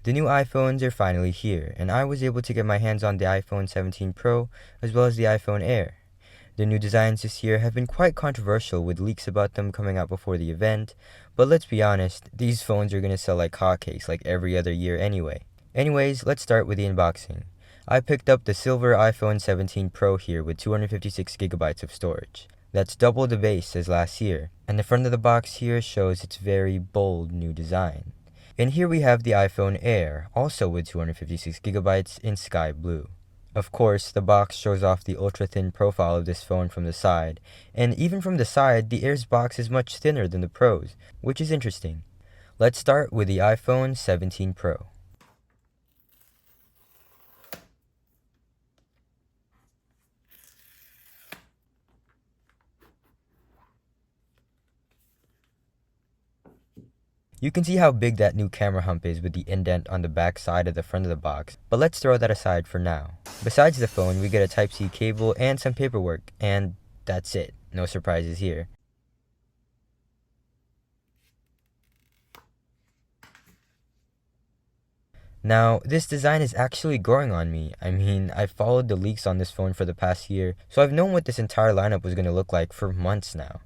The new iPhones are finally here, and I was able to get my hands on the iPhone 17 Pro as well as the iPhone Air. The new designs this year have been quite controversial with leaks about them coming out before the event, but let's be honest, these phones are gonna sell like hotcakes like every other year anyway. Anyways, let's start with the unboxing. I picked up the silver iPhone 17 Pro here with 256GB of storage. That's double the base as last year, and the front of the box here shows its very bold new design. And here we have the iPhone Air, also with 256GB in sky blue. Of course, the box shows off the ultra-thin profile of this phone from the side, and even from the side, the Air's box is much thinner than the Pro's, which is interesting. Let's start with the iPhone 17 Pro. You can see how big that new camera hump is with the indent on the back side of the front of the box, but let's throw that aside for now. Besides the phone, we get a Type-C cable and some paperwork, and that's it. No surprises here. Now, this design is actually growing on me. I mean, I've followed the leaks on this phone for the past year, so I've known what this entire lineup was going to look like for months now.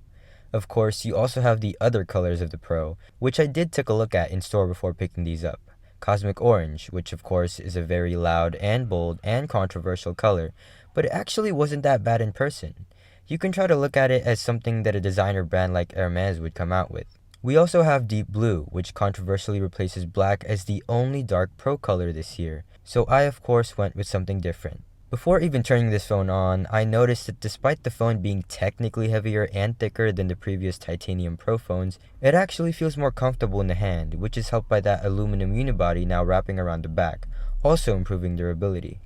Of course, you also have the other colors of the Pro, which I did take a look at in store before picking these up. Cosmic Orange, which of course is a very loud and bold and controversial color, but it actually wasn't that bad in person. You can try to look at it as something that a designer brand like Hermes would come out with. We also have Deep Blue, which controversially replaces black as the only dark Pro color this year, so I of course went with something different. Before even turning this phone on, I noticed that despite the phone being technically heavier and thicker than the previous titanium Pro phones, it actually feels more comfortable in the hand, which is helped by that aluminum unibody now wrapping around the back, also improving durability.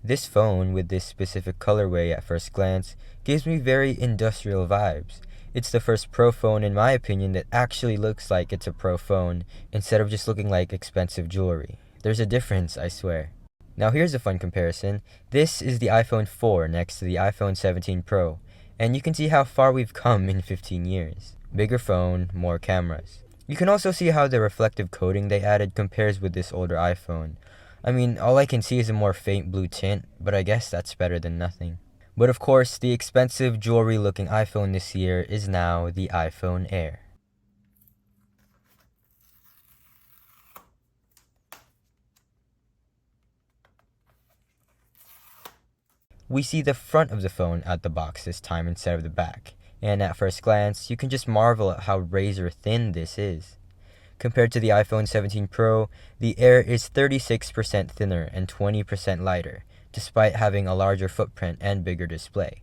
This phone, with this specific colorway at first glance, gives me very industrial vibes. It's the first Pro phone in my opinion that actually looks like it's a Pro phone, instead of just looking like expensive jewelry. There's a difference, I swear. Now here's a fun comparison. This is the iPhone 4 next to the iPhone 17 Pro, and you can see how far we've come in 15 years. Bigger phone, more cameras. You can also see how the reflective coating they added compares with this older iPhone. I mean, all I can see is a more faint blue tint, but I guess that's better than nothing. But of course, the expensive jewelry looking iPhone this year is now the iPhone Air. We see the front of the phone at the box this time instead of the back, and at first glance, you can just marvel at how razor thin this is. Compared to the iPhone 17 Pro, the Air is 36% thinner and 20% lighter, despite having a larger footprint and bigger display.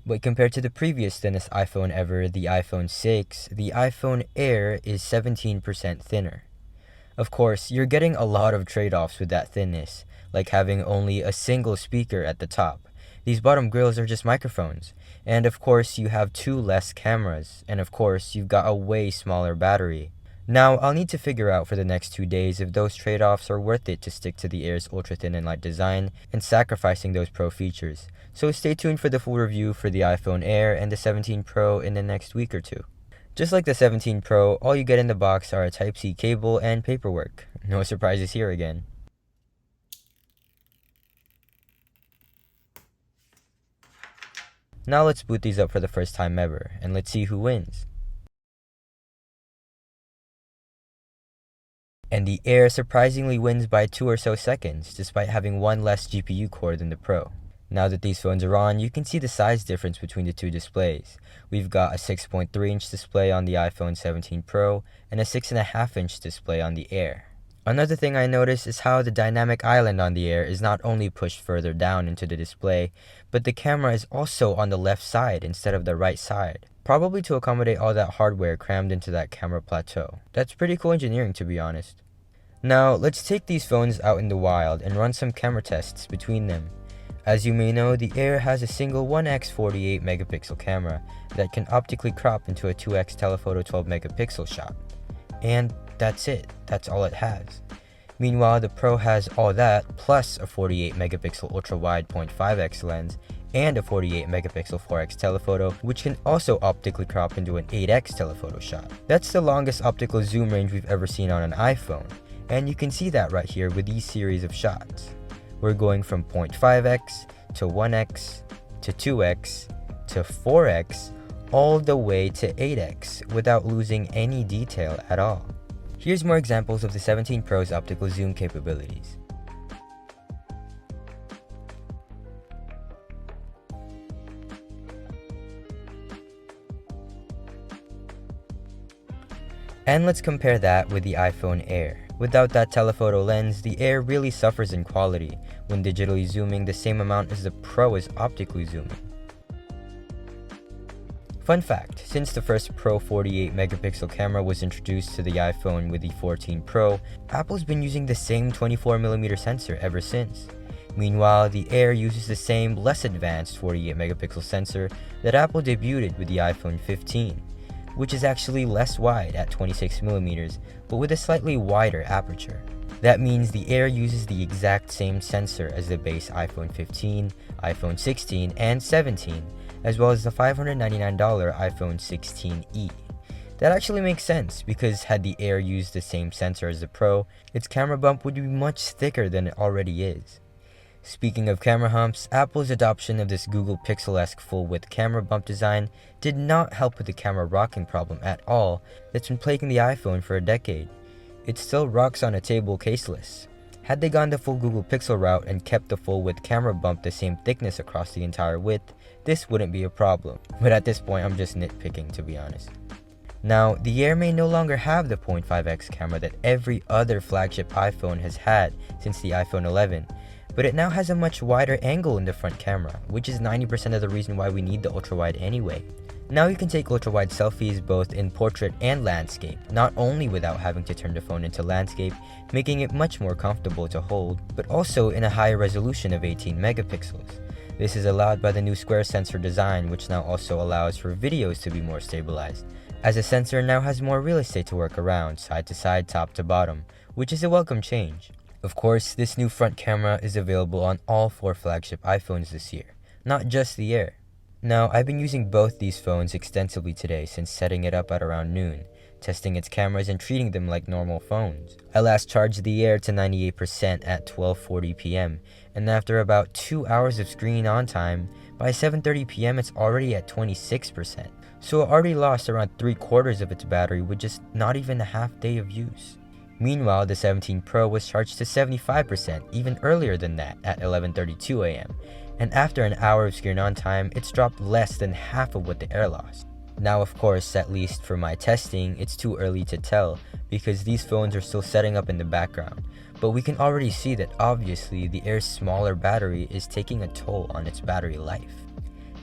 But compared to the previous thinnest iPhone ever, the iPhone 6, the iPhone Air is 17% thinner. Of course, you're getting a lot of trade-offs with that thinness, like having only a single speaker at the top. These bottom grills are just microphones, and of course you have 2 less cameras, and of course you've got a way smaller battery. Now, I'll need to figure out for the next 2 days if those trade-offs are worth it to stick to the Air's ultra-thin and light design and sacrificing those Pro features, so stay tuned for the full review for the iPhone Air and the 17 Pro in the next week or two. Just like the 17 Pro, all you get in the box are a Type-C cable and paperwork. No surprises here again. Now let's boot these up for the first time ever, and let's see who wins. And the Air surprisingly wins by 2 or so seconds, despite having 1 less GPU core than the Pro. Now that these phones are on, you can see the size difference between the 2 displays. We've got a 6.3-inch display on the iPhone 17 Pro, and a 6.5-inch display on the Air. Another thing I noticed is how the dynamic island on the Air is not only pushed further down into the display, but the camera is also on the left side instead of the right side, probably to accommodate all that hardware crammed into that camera plateau. That's pretty cool engineering, to be honest. Now, let's take these phones out in the wild and run some camera tests between them. As you may know, the Air has a single 1x 48 megapixel camera that can optically crop into a 2x telephoto 12 megapixel shot. And that's it. That's all it has. Meanwhile, the Pro has all that plus a 48 megapixel ultra wide 0.5x lens and a 48 megapixel 4x telephoto, which can also optically crop into an 8x telephoto shot. That's the longest optical zoom range we've ever seen on an iPhone. And you can see that right here with these series of shots. We're going from 0.5x to 1x to 2x to 4x all the way to 8x without losing any detail at all. Here's more examples of the 17 Pro's optical zoom capabilities. And let's compare that with the iPhone Air. Without that telephoto lens, the Air really suffers in quality when digitally zooming the same amount as the Pro is optically zooming. Fun fact, since the first Pro 48 megapixel camera was introduced to the iPhone with the 14 Pro, Apple's been using the same 24mm sensor ever since. Meanwhile, the Air uses the same less advanced 48 megapixel sensor that Apple debuted with the iPhone 15, which is actually less wide at 26mm, but with a slightly wider aperture. That means the Air uses the exact same sensor as the base iPhone 15, iPhone 16, and 17, as well as the $599 iPhone 16e. That actually makes sense, because had the Air used the same sensor as the Pro, its camera bump would be much thicker than it already is. Speaking of camera humps, Apple's adoption of this Google Pixel-esque full-width camera bump design did not help with the camera rocking problem at all that's been plaguing the iPhone for a decade. It still rocks on a table caseless. Had they gone the full Google Pixel route and kept the full-width camera bump the same thickness across the entire width, this wouldn't be a problem. But at this point, I'm just nitpicking, to be honest. Now, the Air may no longer have the 0.5x camera that every other flagship iPhone has had since the iPhone 11, but it now has a much wider angle in the front camera, which is 90% of the reason why we need the ultra-wide anyway. Now you can take ultra-wide selfies both in portrait and landscape, not only without having to turn the phone into landscape, making it much more comfortable to hold, but also in a higher resolution of 18 megapixels. This is allowed by the new square sensor design, which now also allows for videos to be more stabilized, as the sensor now has more real estate to work around, side to side, top to bottom, which is a welcome change. Of course, this new front camera is available on all 4 flagship iPhones this year, not just the Air. Now, I've been using both these phones extensively today since setting it up at around noon, testing its cameras and treating them like normal phones. I last charged the Air to 98% at 12:40 p.m, and after about 2 hours of screen on time, by 7:30 p.m. it's already at 26%. So it already lost around 3/4 of its battery with just not even a half day of use. Meanwhile, the 17 Pro was charged to 75% even earlier than that at 11:32 a.m, and after an hour of screen on time, it's dropped less than half of what the Air lost. Now, of course, at least for my testing, it's too early to tell because these phones are still setting up in the background, but we can already see that obviously the Air's smaller battery is taking a toll on its battery life.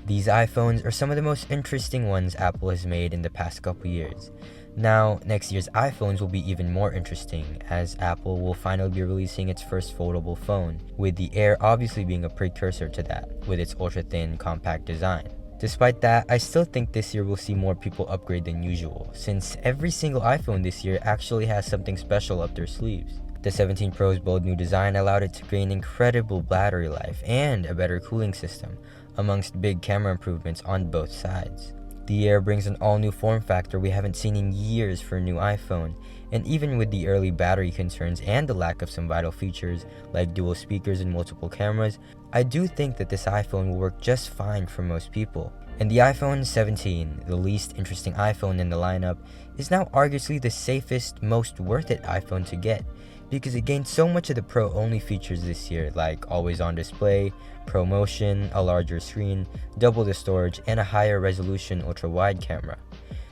These iPhones are some of the most interesting ones Apple has made in the past couple years. Now, next year's iPhones will be even more interesting, as Apple will finally be releasing its first foldable phone, with the Air obviously being a precursor to that, with its ultra-thin, compact design. Despite that, I still think this year we'll see more people upgrade than usual, since every single iPhone this year actually has something special up their sleeves. The 17 Pro's bold new design allowed it to gain incredible battery life and a better cooling system, amongst big camera improvements on both sides. The Air brings an all-new form factor we haven't seen in years for a new iPhone, and even with the early battery concerns and the lack of some vital features like dual speakers and multiple cameras, I do think that this iPhone will work just fine for most people. And the iPhone 17, the least interesting iPhone in the lineup, is now arguably the safest, most worth it iPhone to get, because it gained so much of the Pro-only features this year like always-on display, ProMotion, a larger screen, double the storage, and a higher resolution ultra-wide camera.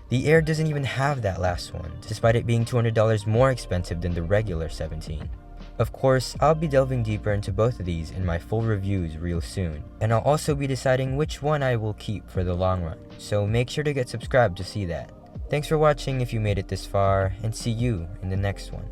The Air doesn't even have that last one, despite it being $200 more expensive than the regular 17. Of course, I'll be delving deeper into both of these in my full reviews real soon, and I'll also be deciding which one I will keep for the long run, so make sure to get subscribed to see that. Thanks for watching if you made it this far, and see you in the next one.